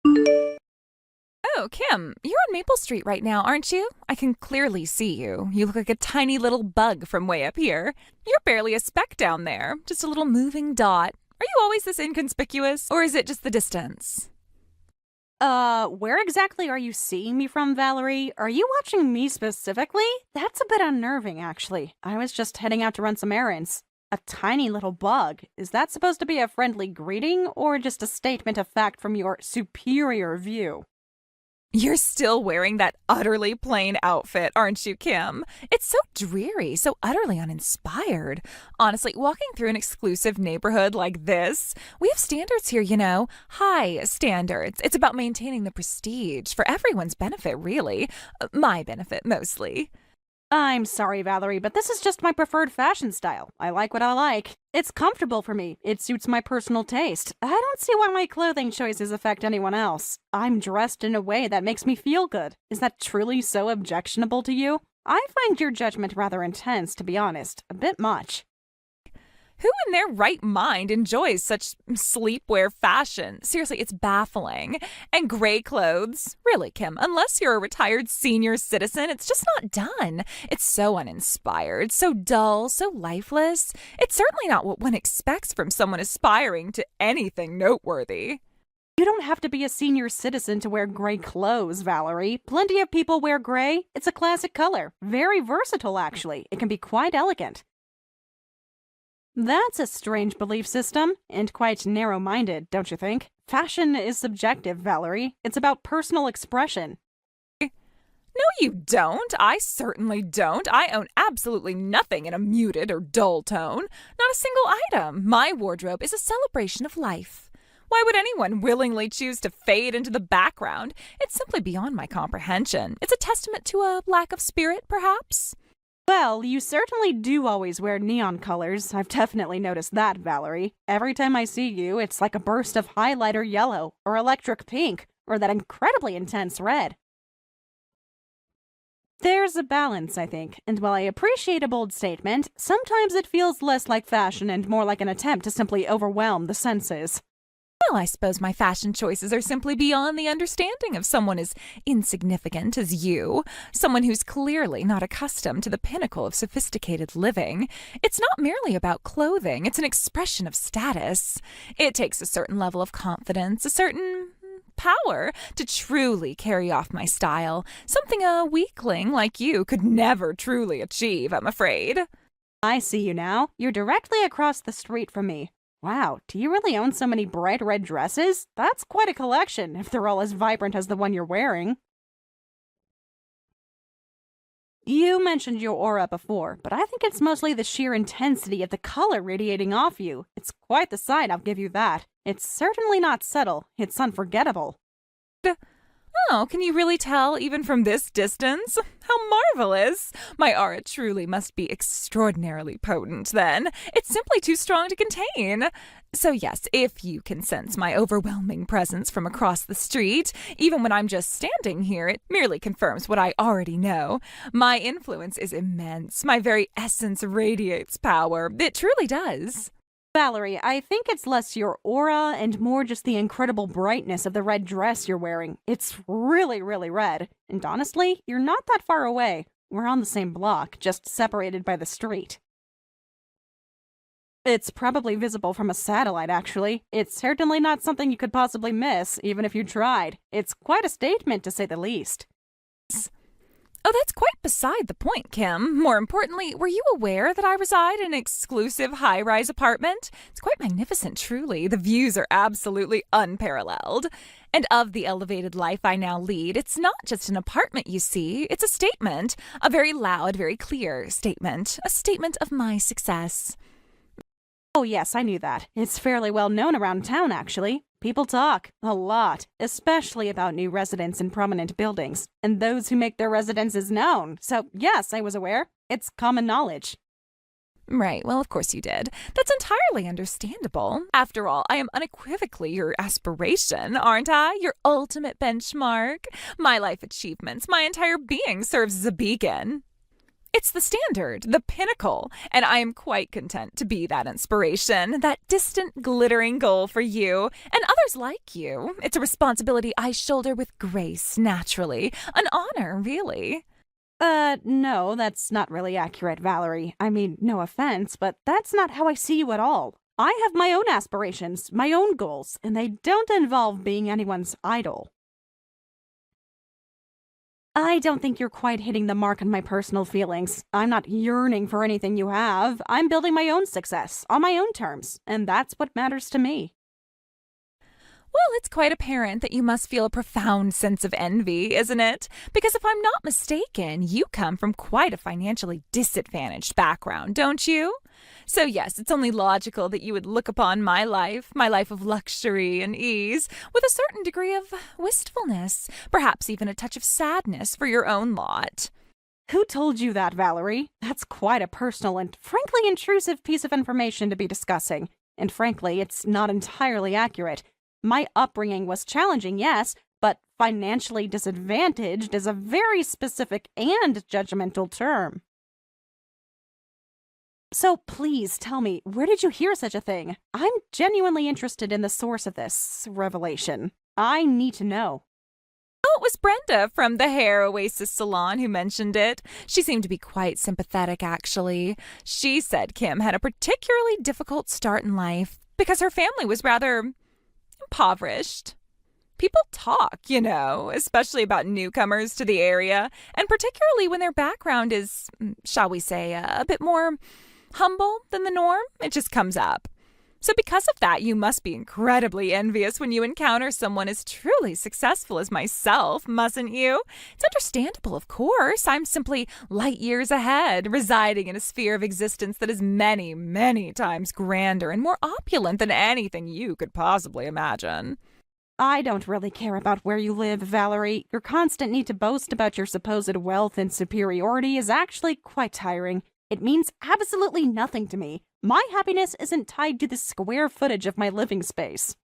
Oh, Kim, you're on Maple Street right now, aren't you? I can clearly see you. You look like a tiny little bug from way up here. You're barely a speck down there, just a little moving dot. Are you always this inconspicuous, or is it just the distance? Where exactly are you seeing me from, Valerie? Are you watching me specifically? That's a bit unnerving, actually. I was just heading out to run some errands. A tiny little bug. Is that supposed to be a friendly greeting, or just a statement of fact from your superior view? You're still wearing that utterly plain outfit, aren't you, Kim? It's so dreary, so utterly uninspired. Honestly, walking through an exclusive neighborhood like this, we have standards here, you know. High standards. It's about maintaining the prestige for everyone's benefit, really. My benefit, mostly. I'm sorry, Valerie, but this is just my preferred fashion style. I like what I like. It's comfortable for me. It suits my personal taste. I don't see why my clothing choices affect anyone else. I'm dressed in a way that makes me feel good. Is that truly so objectionable to you? I find your judgment rather intense, to be honest. A bit much. Who in their right mind enjoys such sleepwear fashion? Seriously, it's baffling. And gray clothes? Really, Kim, unless you're a retired senior citizen, it's just not done. It's so uninspired, so dull, so lifeless. It's certainly not what one expects from someone aspiring to anything noteworthy. You don't have to be a senior citizen to wear gray clothes, Valerie. Plenty of people wear gray. It's a classic color. Very versatile, actually. It can be quite elegant. That's a strange belief system, and quite narrow-minded, don't you think? Fashion is subjective, Valerie. It's about personal expression. No, you don't. I certainly don't. I own absolutely nothing in a muted or dull tone. Not a single item. My wardrobe is a celebration of life. Why would anyone willingly choose to fade into the background? It's simply beyond my comprehension. It's a testament to a lack of spirit, perhaps? Well, you certainly do always wear neon colors. I've definitely noticed that, Valerie. Every time I see you, it's like a burst of highlighter yellow, or electric pink, or that incredibly intense red. There's a balance, I think, and while I appreciate a bold statement, sometimes it feels less like fashion and more like an attempt to simply overwhelm the senses. Well, I suppose my fashion choices are simply beyond the understanding of someone as insignificant as you, someone who's clearly not accustomed to the pinnacle of sophisticated living. It's not merely about clothing, it's an expression of status. It takes a certain level of confidence, a certain power to truly carry off my style, something a weakling like you could never truly achieve, I'm afraid. I see you now. You're directly across the street from me. Wow, do you really own so many bright red dresses? That's quite a collection, if they're all as vibrant as the one you're wearing. You mentioned your aura before, but I think it's mostly the sheer intensity of the color radiating off you. It's quite the sight, I'll give you that. It's certainly not subtle, it's unforgettable. Oh, can you really tell even from this distance? How marvelous! My aura truly must be extraordinarily potent, then. It's simply too strong to contain. So yes, if you can sense my overwhelming presence from across the street, even when I'm just standing here, it merely confirms what I already know. My influence is immense. My very essence radiates power. It truly does. Valerie, I think it's less your aura and more just the incredible brightness of the red dress you're wearing. It's really, really red. And honestly, you're not that far away. We're on the same block, just separated by the street. It's probably visible from a satellite, actually. It's certainly not something you could possibly miss, even if you tried. It's quite a statement, to say the least. Oh, that's quite beside the point, Kim. More importantly, were you aware that I reside in an exclusive high-rise apartment? It's quite magnificent, truly. The views are absolutely unparalleled. And of the elevated life I now lead, it's not just an apartment, you see. It's a statement. A very loud, very clear statement. A statement of my success. Oh yes, I knew that. It's fairly well known around town, actually. People talk a lot, especially about new residents in prominent buildings, and those who make their residences known. So yes, I was aware. It's common knowledge. Right, well, of course you did. That's entirely understandable. After all, I am unequivocally your aspiration, aren't I? Your ultimate benchmark. My life achievements, my entire being serves as a beacon. It's the standard, the pinnacle, and I am quite content to be that inspiration, that distant, glittering goal for you and others like you. It's a responsibility I shoulder with grace, naturally. An honor, really. No, that's not really accurate, Valerie. I mean, no offense, but that's not how I see you at all. I have my own aspirations, my own goals, and they don't involve being anyone's idol. I don't think you're quite hitting the mark on my personal feelings. I'm not yearning for anything you have. I'm building my own success, on my own terms, and that's what matters to me. Well, it's quite apparent that you must feel a profound sense of envy, isn't it? Because if I'm not mistaken, you come from quite a financially disadvantaged background, don't you? So yes, it's only logical that you would look upon my life of luxury and ease, with a certain degree of wistfulness, perhaps even a touch of sadness for your own lot. Who told you that, Valerie? That's quite a personal and frankly intrusive piece of information to be discussing. And frankly, it's not entirely accurate. My upbringing was challenging, yes, but financially disadvantaged is a very specific and judgmental term. So please tell me, where did you hear such a thing? I'm genuinely interested in the source of this revelation. I need to know. Oh, it was Brenda from the Hair Oasis Salon who mentioned it. She seemed to be quite sympathetic, actually. She said Kim had a particularly difficult start in life because her family was rather impoverished. People talk, especially about newcomers to the area, and particularly when their background is, shall we say, a bit more humble than the norm. It just comes up. So because of that, you must be incredibly envious when you encounter someone as truly successful as myself, mustn't you? It's understandable, of course. I'm simply light years ahead, residing in a sphere of existence that is many, many times grander and more opulent than anything you could possibly imagine. I don't really care about where you live, Valerie. Your constant need to boast about your supposed wealth and superiority is actually quite tiring. It means absolutely nothing to me. My happiness isn't tied to the square footage of my living space.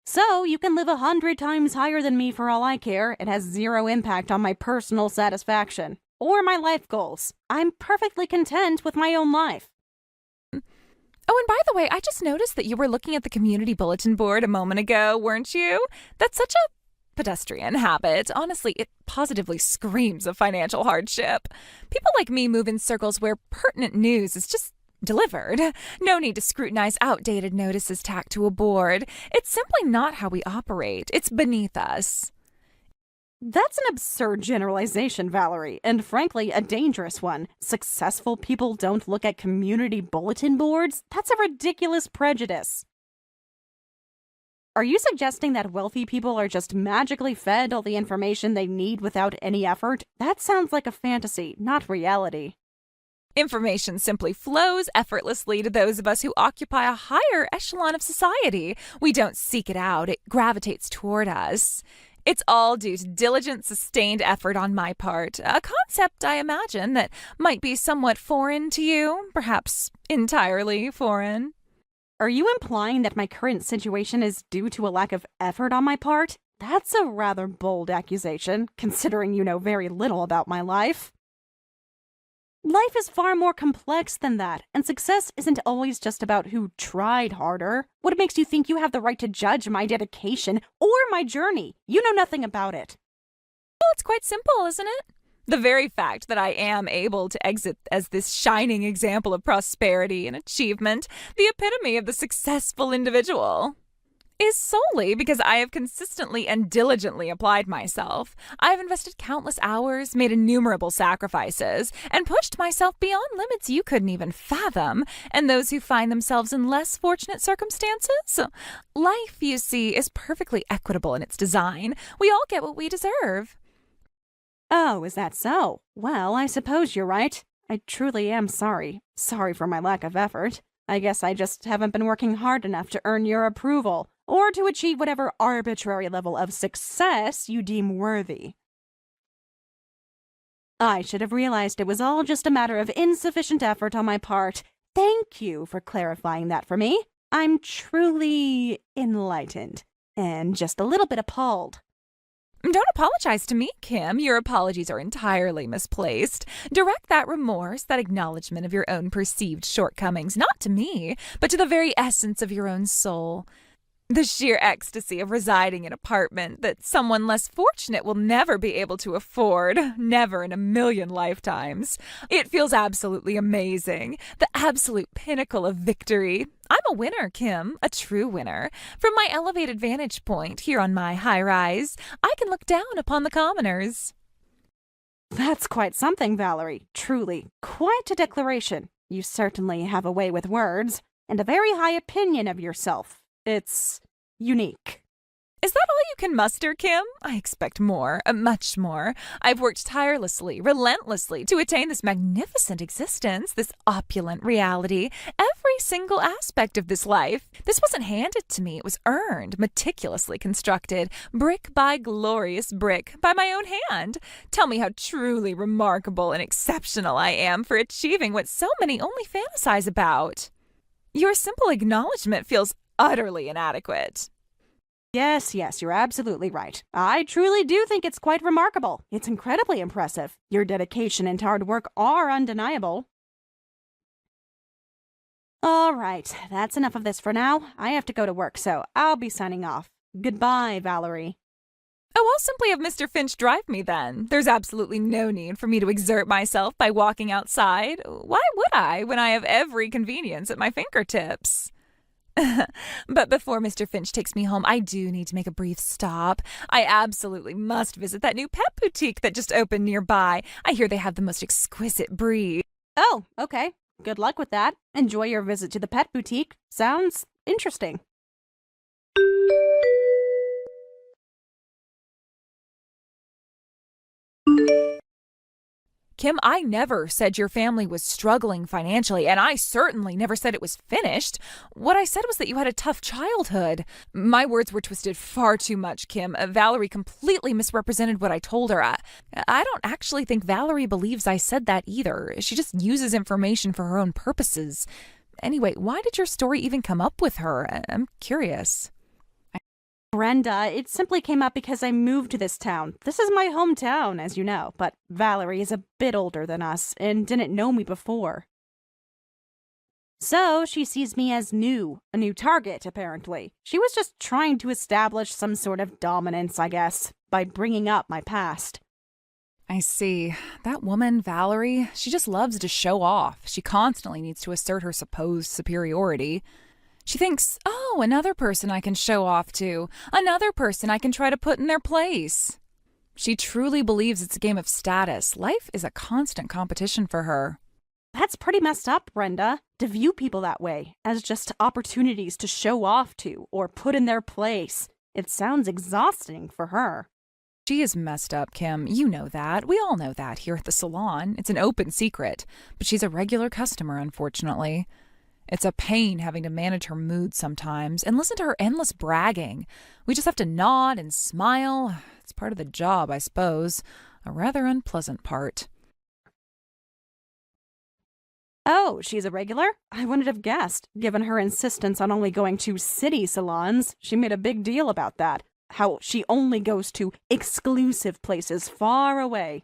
So, you can live 100 times higher than me for all I care. It has zero impact on my personal satisfaction or my life goals. I'm perfectly content with my own life. Oh, and by the way, I just noticed that you were looking at the community bulletin board a moment ago, weren't you? That's such a pedestrian habit. Honestly, it positively screams of financial hardship. People like me move in circles where pertinent news is just delivered. No need to scrutinize outdated notices tacked to a board. It's simply not how we operate. It's beneath us. That's an absurd generalization, Valerie, and frankly, a dangerous one. Successful people don't look at community bulletin boards? That's a ridiculous prejudice. Are you suggesting that wealthy people are just magically fed all the information they need without any effort? That sounds like a fantasy, not reality. Information simply flows effortlessly to those of us who occupy a higher echelon of society. We don't seek it out, it gravitates toward us. It's all due to diligent, sustained effort on my part, a concept, I imagine, that might be somewhat foreign to you, perhaps entirely foreign. Are you implying that my current situation is due to a lack of effort on my part? That's a rather bold accusation, considering you know very little about my life. Life is far more complex than that, and success isn't always just about who tried harder. What makes you think you have the right to judge my dedication or my journey? You know nothing about it. Well, it's quite simple, isn't it? The very fact that I am able to exit as this shining example of prosperity and achievement, the epitome of the successful individual, is solely because I have consistently and diligently applied myself. I've invested countless hours, made innumerable sacrifices, and pushed myself beyond limits you couldn't even fathom. And those who find themselves in less fortunate circumstances? Life, you see, is perfectly equitable in its design. We all get what we deserve. Oh, is that so? Well, I suppose you're right. I truly am sorry. Sorry for my lack of effort. I guess I just haven't been working hard enough to earn your approval, or to achieve whatever arbitrary level of success you deem worthy. I should have realized it was all just a matter of insufficient effort on my part. Thank you for clarifying that for me. I'm truly enlightened, and just a little bit appalled. Don't apologize to me, Kim. Your apologies are entirely misplaced. Direct that remorse, that acknowledgement of your own perceived shortcomings, not to me, but to the very essence of your own soul. The sheer ecstasy of residing in an apartment that someone less fortunate will never be able to afford, never in a million lifetimes. It feels absolutely amazing, the absolute pinnacle of victory. I'm a winner, Kim, a true winner. From my elevated vantage point here on my high rise, I can look down upon the commoners. That's quite something, Valerie. Truly, quite a declaration. You certainly have a way with words, and a very high opinion of yourself. It's unique. Is that all you can muster, Kim? I expect more, much more. I've worked tirelessly, relentlessly to attain this magnificent existence, this opulent reality, every single aspect of this life. This wasn't handed to me. It was earned, meticulously constructed, brick by glorious brick, by my own hand. Tell me how truly remarkable and exceptional I am for achieving what so many only fantasize about. Your simple acknowledgement feels utterly inadequate. Yes, you're absolutely right. I truly do think it's quite remarkable. It's incredibly impressive. Your dedication and hard work are undeniable. All right, that's enough of this for now. I have to go to work, so I'll be signing off. Goodbye, Valerie. Oh, I'll simply have Mr. Finch drive me then. There's absolutely no need for me to exert myself by walking outside. Why would I when I have every convenience at my fingertips? But before Mr. Finch takes me home, I do need to make a brief stop. I absolutely must visit that new pet boutique that just opened nearby. I hear they have the most exquisite breed. Oh, okay. Good luck with that. Enjoy your visit to the pet boutique. Sounds interesting. Kim, I never said your family was struggling financially, and I certainly never said it was finished. What I said was that you had a tough childhood. My words were twisted far too much, Kim. Valerie completely misrepresented what I told her. I don't actually think Valerie believes I said that either. She just uses information for her own purposes. Anyway, why did your story even come up with her? I'm curious. Brenda, it simply came up because I moved to this town. This is my hometown, as you know, but Valerie is a bit older than us and didn't know me before. So she sees me as new, a new target, apparently. She was just trying to establish some sort of dominance, I guess, by bringing up my past. I see. That woman, Valerie, she just loves to show off. She constantly needs to assert her supposed superiority. She thinks, oh, another person I can show off to, another person I can try to put in their place. She truly believes it's a game of status. Life is a constant competition for her. That's pretty messed up, Brenda, to view people that way, as just opportunities to show off to or put in their place. It sounds exhausting for her. She is messed up, Kim. You know that. We all know that here at the salon. It's an open secret. But she's a regular customer, unfortunately. It's a pain having to manage her mood sometimes and listen to her endless bragging. We just have to nod and smile. It's part of the job, I suppose. A rather unpleasant part. Oh, she's a regular? I wouldn't have guessed. Given her insistence on only going to city salons, she made a big deal about that. How she only goes to exclusive places far away.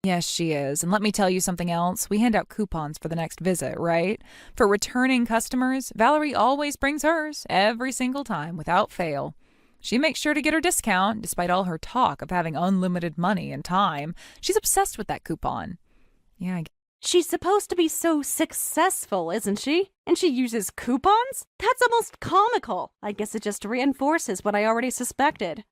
Yes, she is. And let me tell you something else. We hand out coupons for the next visit, right? For returning customers, Valerie always brings hers every single time without fail. She makes sure to get her discount despite all her talk of having unlimited money and time. She's obsessed with that coupon. Yeah, She's supposed to be so successful, isn't she? And she uses coupons? That's almost comical. I guess it just reinforces what I already suspected.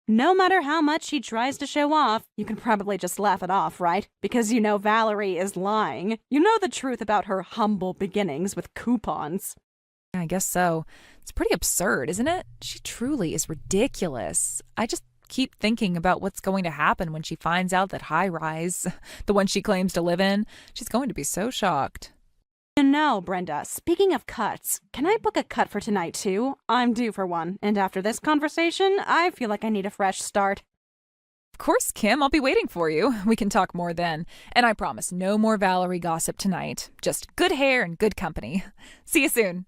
No matter how much she tries to show off, you can probably just laugh it off, right? Because you know Valerie is lying. You know the truth about her humble beginnings with coupons. I guess so. It's pretty absurd, isn't it? She truly is ridiculous. I just keep thinking about what's going to happen when she finds out that High Rise, the one she claims to live in, she's going to be so shocked. You know, Brenda, speaking of cuts, can I book a cut for tonight too? I'm due for one, and after this conversation, I feel like I need a fresh start. Of course, Kim, I'll be waiting for you. We can talk more then. And I promise no more Valerie gossip tonight. Just good hair and good company. See you soon.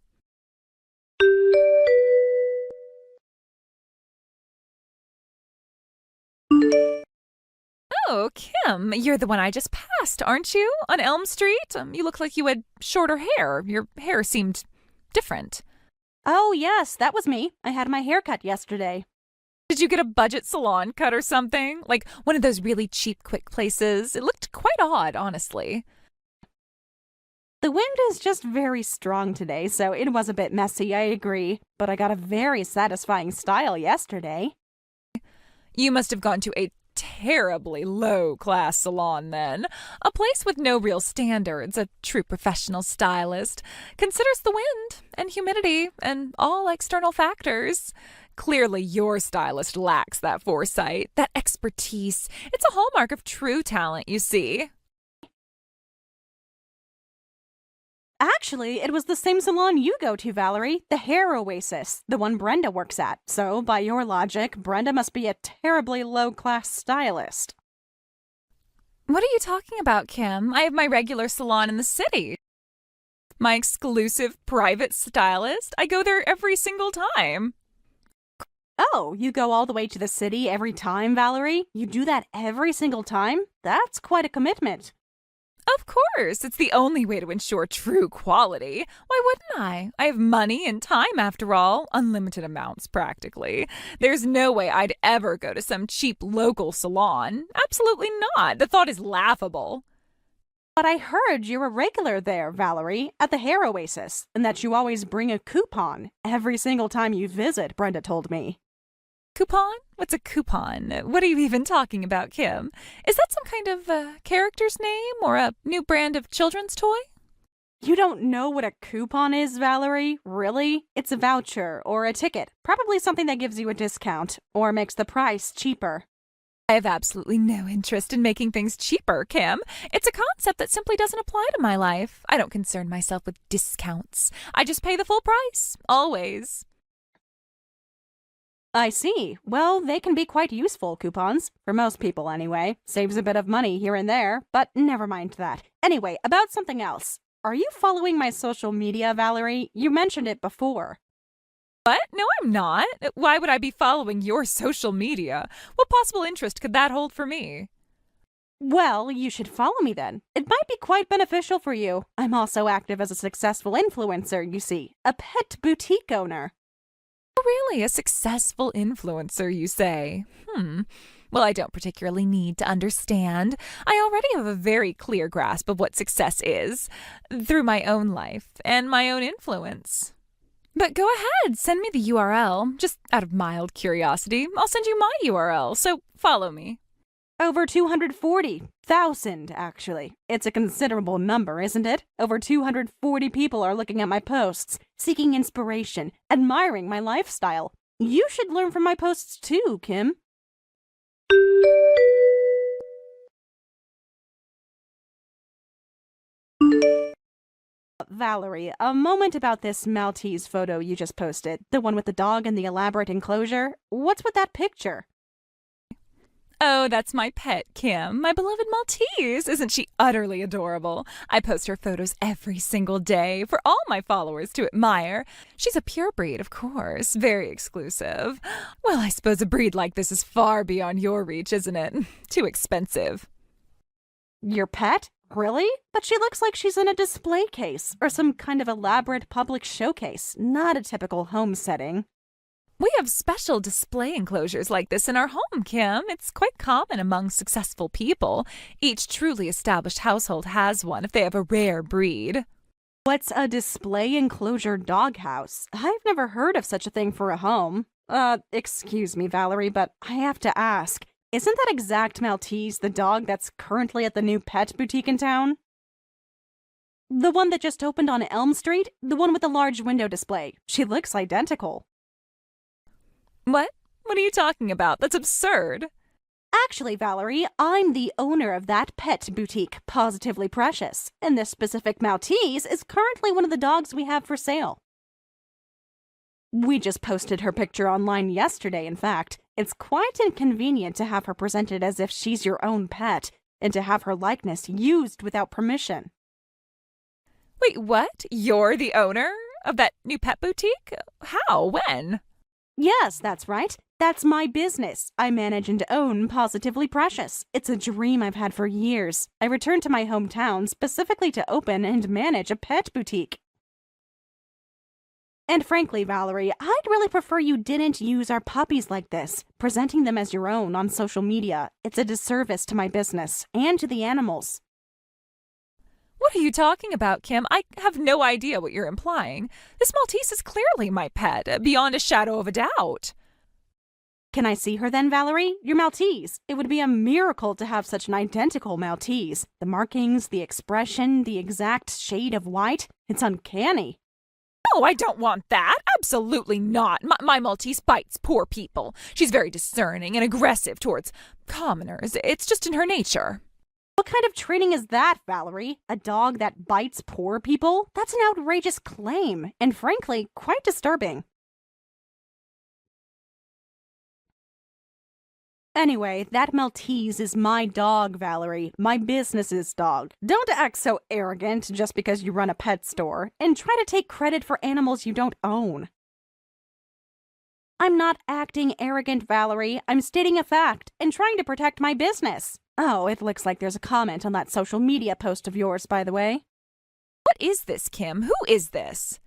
Oh, Kim, you're the one I just passed, aren't you? On Elm Street? You look like you had shorter hair. Your hair seemed different. Oh, yes, that was me. I had my hair cut yesterday. Did you get a budget salon cut or something? Like one of those really cheap, quick places? It looked quite odd, honestly. The wind is just very strong today, so it was a bit messy, I agree. But I got a very satisfying style yesterday. You must have gone to a terribly low-class salon then. A place with no real standards. A true professional stylist considers the wind and humidity and all external factors. Clearly, your stylist lacks that foresight, that expertise. It's a hallmark of true talent, you see. Actually, it was the same salon you go to, Valerie, the Hair Oasis, the one Brenda works at. So, by your logic, Brenda must be a terribly low-class stylist. What are you talking about, Kim? I have my regular salon in the city. My exclusive private stylist? I go there every single time. Oh, you go all the way to the city every time, Valerie? You do that every single time? That's quite a commitment. Of course, it's the only way to ensure true quality. Why wouldn't I? I have money and time after all, unlimited amounts practically. There's no way I'd ever go to some cheap local salon. Absolutely not. The thought is laughable. But I heard you're a regular there, Valerie, at the Hair Oasis, and that you always bring a coupon every single time you visit, Brenda told me. Coupon? What's a coupon? What are you even talking about, Kim? Is that some kind of character's name or a new brand of children's toy? You don't know what a coupon is, Valerie? Really? It's a voucher or a ticket, probably something that gives you a discount or makes the price cheaper. I have absolutely no interest in making things cheaper, Kim. It's a concept that simply doesn't apply to my life. I don't concern myself with discounts. I just pay the full price, always. I see. Well, they can be quite useful, coupons. For most people, anyway. Saves a bit of money here and there, but never mind that. Anyway, about something else. Are you following my social media, Valerie? You mentioned it before. What? No, I'm not. Why would I be following your social media? What possible interest could that hold for me? Well, you should follow me then. It might be quite beneficial for you. I'm also active as a successful influencer, you see. A pet boutique owner. Really, a successful influencer, you say? Well, I don't particularly need to understand. I already have a very clear grasp of what success is, through my own life and my own influence. But go ahead, send me the URL. Just out of mild curiosity, I'll send you my URL, so follow me. Over 240,000, actually. It's a considerable number, isn't it? Over 240 people are looking at my posts, seeking inspiration, admiring my lifestyle. You should learn from my posts too, Kim. Valerie, a moment about this Maltese photo you just posted. The one with the dog and the elaborate enclosure. What's with that picture? Oh, that's my pet, Kim, my beloved Maltese. Isn't she utterly adorable? I post her photos every single day for all my followers to admire. She's a pure breed, of course, very exclusive. Well, I suppose a breed like this is far beyond your reach, isn't it? Too expensive. Your pet? Really? But she looks like she's in a display case or some kind of elaborate public showcase, not a typical home setting. We have special display enclosures like this in our home, Kim. It's quite common among successful people. Each truly established household has one if they have a rare breed. What's a display enclosure doghouse? I've never heard of such a thing for a home. Excuse me, Valerie, but I have to ask. Isn't that exact Maltese the dog that's currently at the new pet boutique in town? The one that just opened on Elm Street? The one with the large window display. She looks identical. What? What are you talking about? That's absurd. Actually, Valerie, I'm the owner of that pet boutique, Positively Precious, and this specific Maltese is currently one of the dogs we have for sale. We just posted her picture online yesterday, in fact. It's quite inconvenient to have her presented as if she's your own pet, and to have her likeness used without permission. Wait, what? You're the owner of that new pet boutique? How? When? Yes, that's right. That's my business. I manage and own Positively Precious. It's a dream I've had for years. I returned to my hometown specifically to open and manage a pet boutique. And frankly, Valerie, I'd really prefer you didn't use our puppies like this, presenting them as your own on social media. It's a disservice to my business and to the animals. What are you talking about, Kim? I have no idea what you're implying. This Maltese is clearly my pet, beyond a shadow of a doubt. Can I see her then, Valerie? Your Maltese. It would be a miracle to have such an identical Maltese. The markings, the expression, the exact shade of white. It's uncanny. No, I don't want that. Absolutely not. My Maltese bites poor people. She's very discerning and aggressive towards commoners. It's just in her nature. What kind of training is that, Valerie? A dog that bites poor people? That's an outrageous claim, and frankly, quite disturbing. Anyway, that Maltese is my dog, Valerie. My business's dog. Don't act so arrogant just because you run a pet store, and try to take credit for animals you don't own. I'm not acting arrogant, Valerie. I'm stating a fact and trying to protect my business. Oh, it looks like there's a comment on that social media post of yours, by the way. What is this, Kim? Who is this?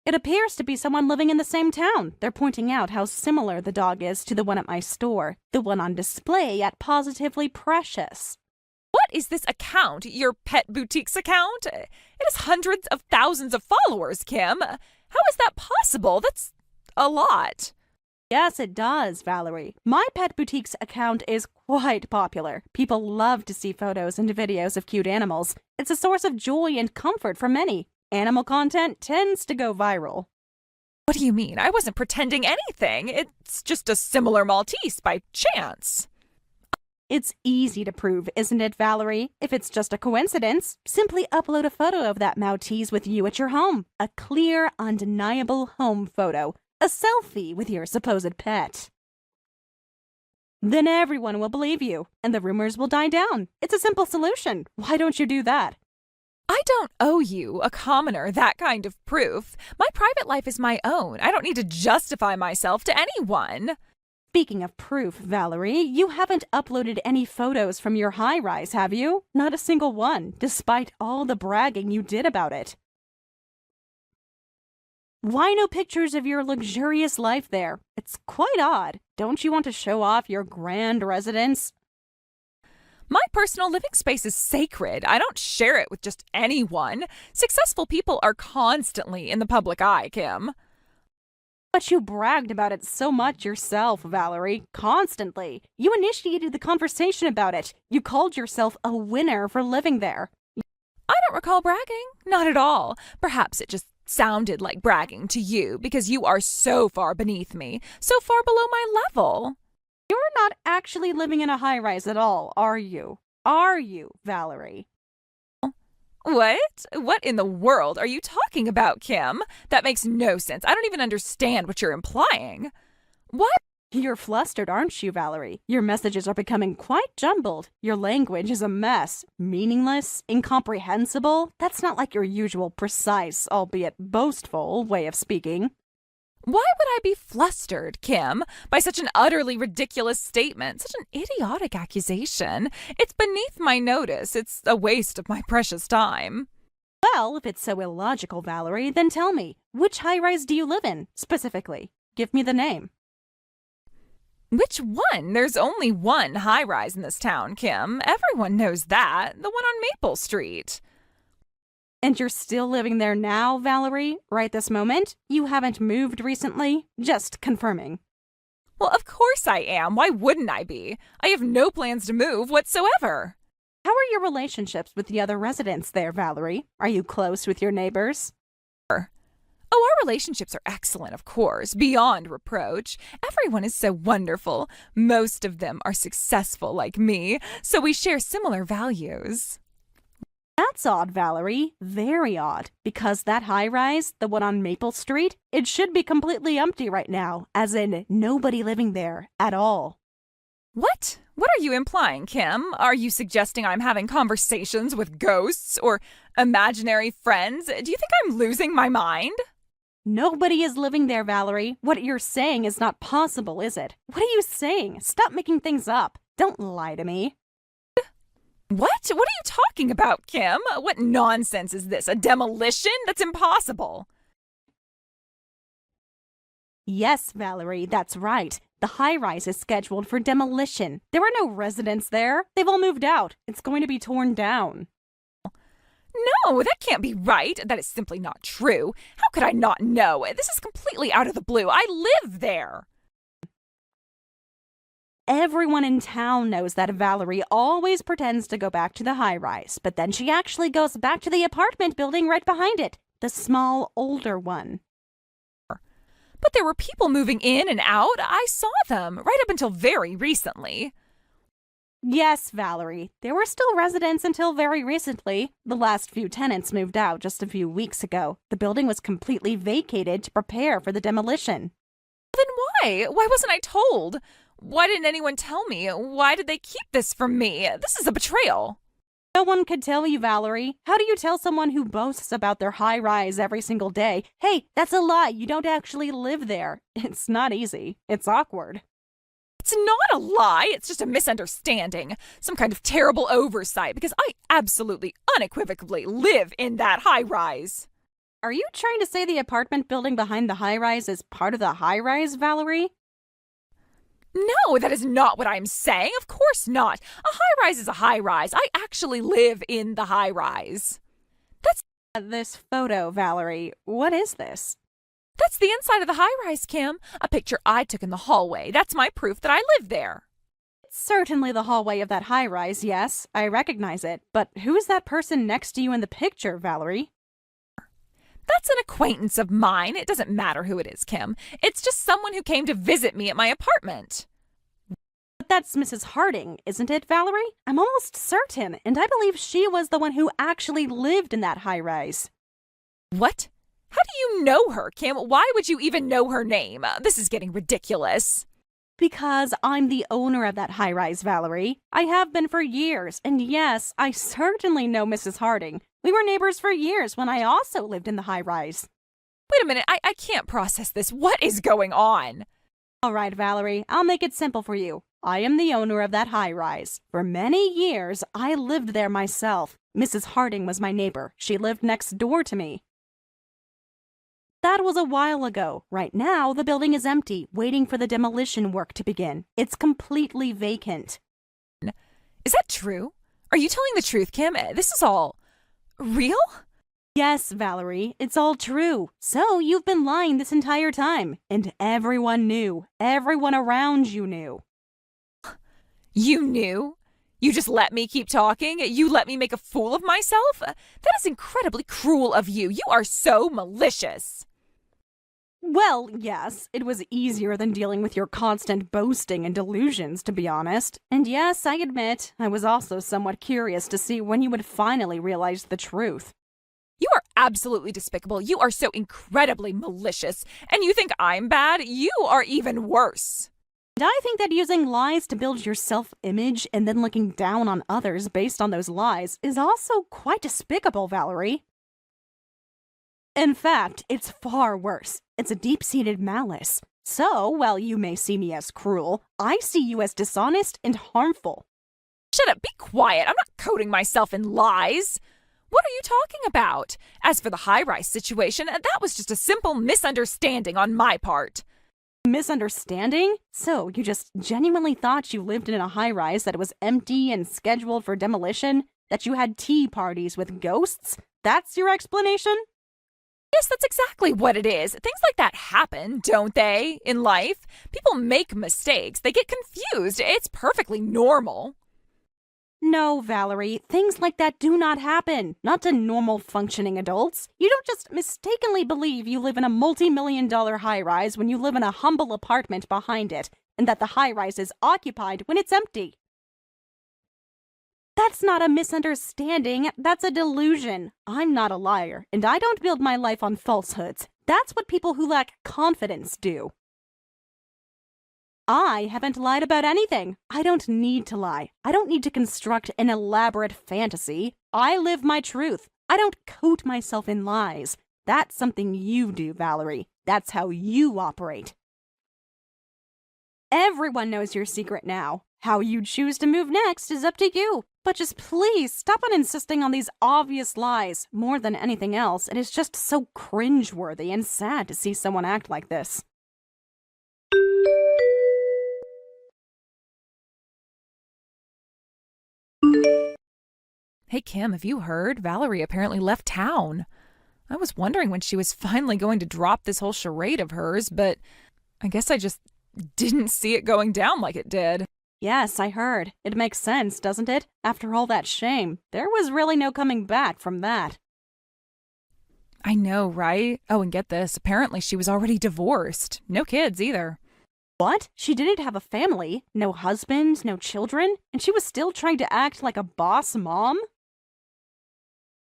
It appears to be someone living in the same town. They're pointing out how similar the dog is to the one at my store, the one on display at Positively Precious. What is this account? Your pet boutique's account? It has hundreds of thousands of followers, Kim. How is that possible? That's a lot. Yes, it does, Valerie. My pet boutique's account is quite popular. People love to see photos and videos of cute animals. It's a source of joy and comfort for many. Animal content tends to go viral. What do you mean? I wasn't pretending anything. It's just a similar Maltese by chance. It's easy to prove, isn't it, Valerie? If it's just a coincidence, simply upload a photo of that Maltese with you at your home. A clear, undeniable home photo. A selfie with your supposed pet. Then everyone will believe you, and the rumors will die down. It's a simple solution. Why don't you do that? I don't owe you, a commoner, that kind of proof. My private life is my own. I don't need to justify myself to anyone. Speaking of proof, Valerie, you haven't uploaded any photos from your high-rise, have you? Not a single one, despite all the bragging you did about it. Why no pictures of your luxurious life there? It's quite odd. Don't you want to show off your grand residence? My personal living space is sacred. I don't share it with just anyone. Successful people are constantly in the public eye, Kim. But you bragged about it so much yourself, Valerie. Constantly. You initiated the conversation about it. You called yourself a winner for living there. I don't recall bragging. Not at all. Perhaps it just sounded like bragging to you because you are so far beneath me, so far below my level. You're not actually living in a high-rise at all, are you? Are you, Valerie? What? What in the world are you talking about, Kim? That makes no sense. I don't even understand what you're implying. What? You're flustered, aren't you, Valerie? Your messages are becoming quite jumbled. Your language is a mess. Meaningless, incomprehensible. That's not like your usual precise, albeit boastful, way of speaking. Why would I be flustered, Kim, by such an utterly ridiculous statement, such an idiotic accusation? It's beneath my notice. It's a waste of my precious time. Well, if it's so illogical, Valerie, then tell me, which high-rise do you live in, specifically? Give me the name. Which one? There's only one high-rise in this town, Kim. Everyone knows that. The one on Maple Street. And you're still living there now, Valerie? Right this moment? You haven't moved recently? Just confirming. Well, of course I am. Why wouldn't I be? I have no plans to move whatsoever. How are your relationships with the other residents there, Valerie? Are you close with your neighbors? Oh, our relationships are excellent, of course, beyond reproach. Everyone is so wonderful. Most of them are successful like me, so we share similar values. That's odd, Valerie. Very odd. Because that high-rise, the one on Maple Street, it should be completely empty right now, as in nobody living there at all. What? What are you implying, Kim? Are you suggesting I'm having conversations with ghosts or imaginary friends? Do you think I'm losing my mind? Nobody is living there, Valerie. What you're saying is not possible, is it? What are you saying? Stop making things up. Don't lie to me. What? What are you talking about, Kim? What nonsense is this? A demolition? That's impossible. Yes, Valerie, that's right. The high-rise is scheduled for demolition. There are no residents there. They've all moved out. It's going to be torn down. No, that can't be right. That is simply not true. How could I not know? This is completely out of the blue. I live there. Everyone in town knows that Valerie always pretends to go back to the high-rise, but then she actually goes back to the apartment building right behind it, the small, older one. But there were people moving in and out. I saw them right up until very recently. Yes, Valerie. There were still residents until very recently. The last few tenants moved out just a few weeks ago. The building was completely vacated to prepare for the demolition. Then why? Why wasn't I told? Why didn't anyone tell me? Why did they keep this from me? This is a betrayal. No one could tell you, Valerie. How do you tell someone who boasts about their high-rise every single day, hey, that's a lie, you don't actually live there? It's not easy. It's awkward. It's not a lie. It's just a misunderstanding. Some kind of terrible oversight because I absolutely unequivocally live in that high-rise. Are you trying to say the apartment building behind the high-rise is part of the high-rise, Valerie? No, that is not what I'm saying. Of course not. A high-rise is a high-rise. I actually live in the high-rise. That's This photo, Valerie. What is this? That's the inside of the high-rise, Kim. A picture I took in the hallway. That's my proof that I live there. It's certainly the hallway of that high-rise, yes. I recognize it. But who is that person next to you in the picture, Valerie? That's an acquaintance of mine. It doesn't matter who it is, Kim. It's just someone who came to visit me at my apartment. But that's Mrs. Harding, isn't it, Valerie? I'm almost certain, and I believe she was the one who actually lived in that high-rise. What? How do you know her, Kim? Why would you even know her name? This is getting ridiculous. Because I'm the owner of that high-rise, Valerie. I have been for years, and yes, I certainly know Mrs. Harding. We were neighbors for years when I also lived in the high-rise. Wait a minute, I can't process this. What is going on? All right, Valerie, I'll make it simple for you. I am the owner of that high-rise. For many years, I lived there myself. Mrs. Harding was my neighbor. She lived next door to me. That was a while ago. Right now, the building is empty, waiting for the demolition work to begin. It's completely vacant. Is that true? Are you telling the truth, Kim? This is all real? Yes, Valerie, it's all true. So you've been lying this entire time. And everyone knew. Everyone around you knew. You knew? You just let me keep talking? You let me make a fool of myself? That is incredibly cruel of you. You are so malicious. Well, yes, it was easier than dealing with your constant boasting and delusions, to be honest. And yes, I admit, I was also somewhat curious to see when you would finally realize the truth. You are absolutely despicable. You are so incredibly malicious. And you think I'm bad? You are even worse. And I think that using lies to build your self-image and then looking down on others based on those lies is also quite despicable, Valerie. In fact, it's far worse. It's a deep-seated malice. So, while you may see me as cruel, I see you as dishonest and harmful. Shut up, be quiet. I'm not coating myself in lies. What are you talking about? As for the high-rise situation, that was just a simple misunderstanding on my part. Misunderstanding? So, you just genuinely thought you lived in a high-rise that was empty and scheduled for demolition? That you had tea parties with ghosts? That's your explanation? Yes, that's exactly what it is. Things like that happen, don't they, in life? People make mistakes. They get confused. It's perfectly normal. No, Valerie, things like that do not happen. Not to normal functioning adults. You don't just mistakenly believe you live in a multi-million-dollar high-rise when you live in a humble apartment behind it, and that the high-rise is occupied when it's empty. That's not a misunderstanding, that's a delusion. I'm not a liar, and I don't build my life on falsehoods. That's what people who lack confidence do. I haven't lied about anything. I don't need to lie. I don't need to construct an elaborate fantasy. I live my truth. I don't coat myself in lies. That's something you do, Valerie. That's how you operate. Everyone knows your secret now. How you choose to move next is up to you. But just please stop on insisting on these obvious lies. More than anything else, it is just so cringeworthy and sad to see someone act like this. Hey, Kim, have you heard? Valerie apparently left town. I was wondering when she was finally going to drop this whole charade of hers, but I guess I just didn't see it going down like it did. Yes, I heard. It makes sense, doesn't it? After all that shame, there was really no coming back from that. I know, right? Oh, and get this. Apparently she was already divorced. No kids either. What? She didn't have a family? No husband? No children? And she was still trying to act like a boss mom?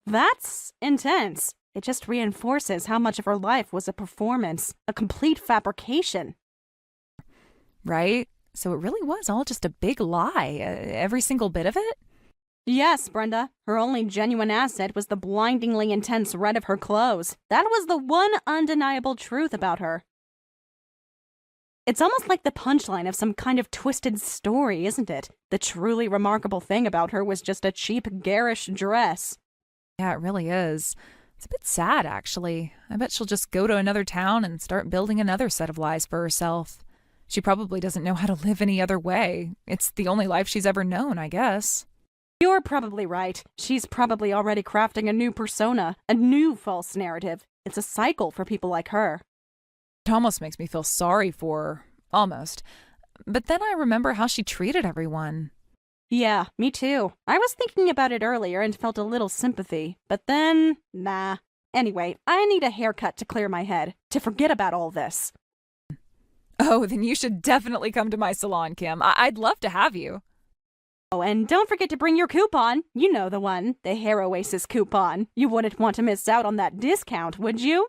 That's intense. It just reinforces how much of her life was a performance, a complete fabrication. Right? So it really was all just a big lie, every single bit of it? Yes, Brenda. Her only genuine asset was the blindingly intense red of her clothes. That was the one undeniable truth about her. It's almost like the punchline of some kind of twisted story, isn't it? The truly remarkable thing about her was just a cheap, garish dress. Yeah, it really is. It's a bit sad, actually. I bet she'll just go to another town and start building another set of lies for herself. She probably doesn't know how to live any other way. It's the only life she's ever known, I guess. You're probably right. She's probably already crafting a new persona, a new false narrative. It's a cycle for people like her. It almost makes me feel sorry for her. Almost. But then I remember how she treated everyone. Yeah, me too. I was thinking about it earlier and felt a little sympathy, but then, nah. Anyway, I need a haircut to clear my head, to forget about all this. Oh, then you should definitely come to my salon, Kim. I'd love to have you. Oh, and don't forget to bring your coupon. You know the one, the Hair Oasis coupon. You wouldn't want to miss out on that discount, would you?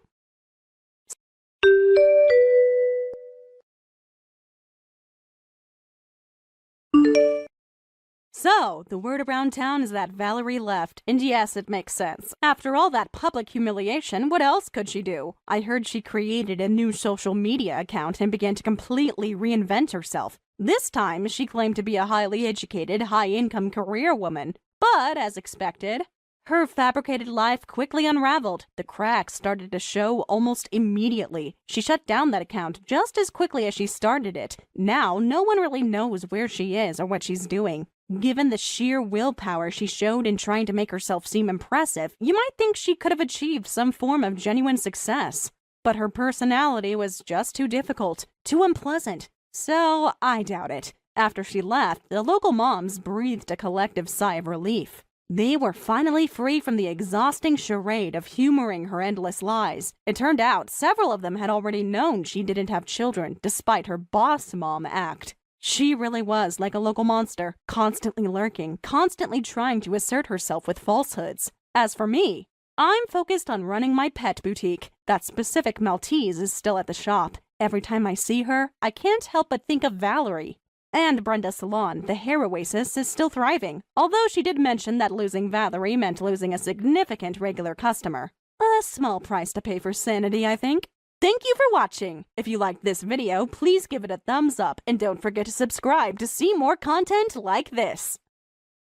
So, the word around town is that Valerie left, and yes, it makes sense. After all that public humiliation, what else could she do? I heard she created a new social media account and began to completely reinvent herself. This time, she claimed to be a highly educated, high-income career woman. But, as expected, her fabricated life quickly unraveled. The cracks started to show almost immediately. She shut down that account just as quickly as she started it. Now, no one really knows where she is or what she's doing. Given the sheer willpower she showed in trying to make herself seem impressive, you might think she could have achieved some form of genuine success. But her personality was just too difficult, too unpleasant. So, I doubt it. After she left, the local moms breathed a collective sigh of relief. They were finally free from the exhausting charade of humoring her endless lies. It turned out several of them had already known she didn't have children, despite her boss mom act. She really was like a local monster, constantly lurking, constantly trying to assert herself with falsehoods. As for me, I'm focused on running my pet boutique. That specific Maltese is still at the shop. Every time I see her, I can't help but think of Valerie. And Brenda's salon, the Hair Oasis, is still thriving, although she did mention that losing Valerie meant losing a significant regular customer. A small price to pay for sanity, I think. Thank you for watching. If you liked this video, please give it a thumbs up and don't forget to subscribe to see more content like this.